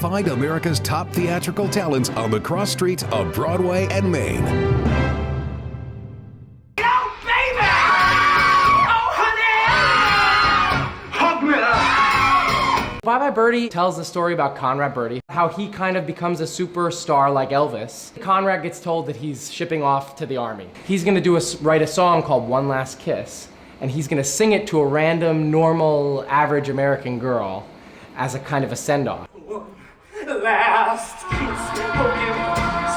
Find America's top theatrical talents on the cross streets of Broadway and Main. Bye Birdie tells the story about Conrad Birdie, how he kind of becomes a superstar like Elvis. Conrad gets told that he's shipping off to the army. He's gonna write a song called One Last Kiss, and he's gonna sing it to a random, normal, average American girl as a kind of a send-off. Last kiss, oh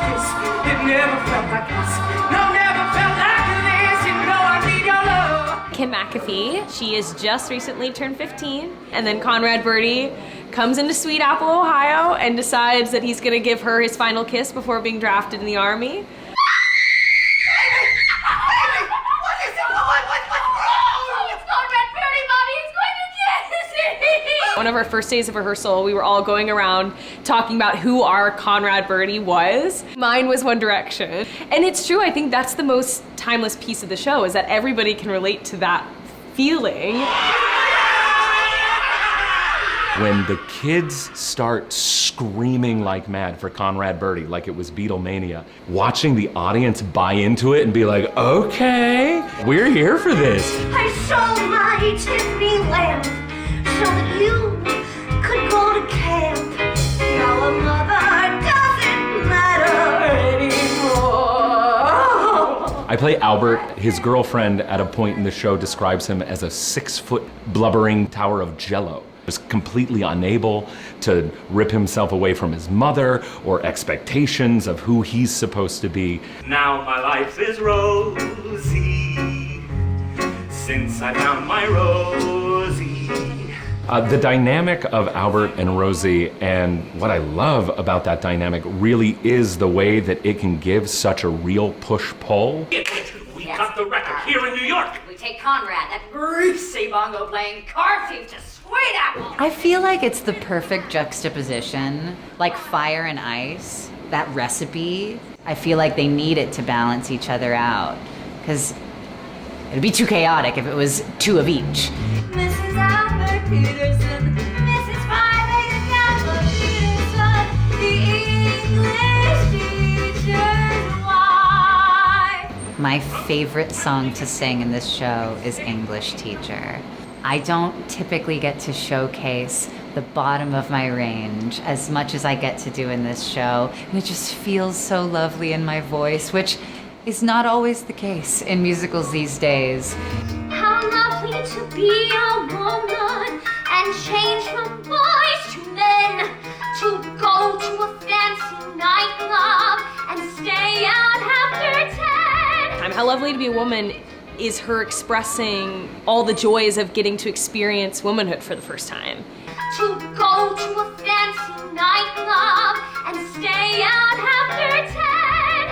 kiss, it never felt like this. No, never felt like this. You know I need your love. Kim MacAfee, she has just recently turned 15, and then Conrad Birdie comes into Sweet Apple, Ohio, and decides that he's gonna give her his final kiss before being drafted in the army. One of our first days of rehearsal, we were all going around talking about who our Conrad Birdie was. Mine was One Direction. And it's true, I think that's the most timeless piece of the show, is that everybody can relate to that feeling. When the kids start screaming like mad for Conrad Birdie, like it was Beatlemania, watching the audience buy into it and be like, okay, we're here for this. I sold my Tiffany lamp so that you could go to camp. Now a mother doesn't matter anymore. I play Albert. His girlfriend at a point in the show describes him as a 6-foot blubbering tower of jello. Was completely unable to rip himself away from his mother or expectations of who he's supposed to be. Now my life is rosy since I found my Rosie. The dynamic of Albert and Rosie, and what I love about that dynamic really is the way that it can give such a real push-pull. We got the record here in New York. We take Conrad, that greasy bongo playing car thief, to Sweet Apple. I feel like it's the perfect juxtaposition, like fire and ice, that recipe. I feel like they need it to balance each other out, because it'd be too chaotic if it was two of each. Mrs. Albert Peterson, Mrs. Peterson, the English teacher's wife. My favorite song to sing in this show is English Teacher. I don't typically get to showcase the bottom of my range as much as I get to do in this show, and it just feels so lovely in my voice, which is not always the case in musicals these days. How lovely to be a woman and change from boys to men, to go to a fancy nightclub and stay out after 10. How lovely to be a woman is her expressing all the joys of getting to experience womanhood for the first time. To go to a fancy nightclub and stay out after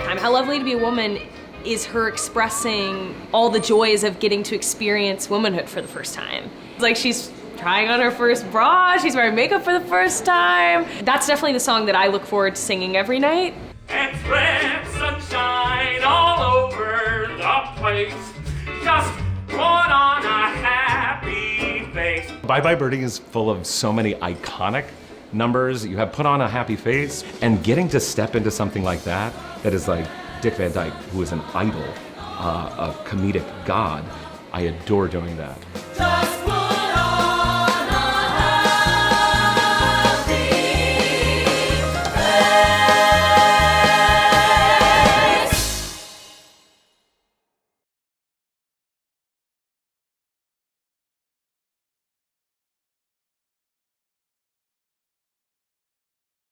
10. How lovely to be a woman is her expressing all the joys of getting to experience womanhood for the first time. It's like she's trying on her first bra, she's wearing makeup for the first time. That's definitely the song that I look forward to singing every night. And spread sunshine all over the place. Just put on a happy face. Bye Bye Birdie is full of so many iconic numbers. You have Put On a Happy Face, and getting to step into something like that is like Dick Van Dyke, who is an idol, a comedic god. I adore doing that.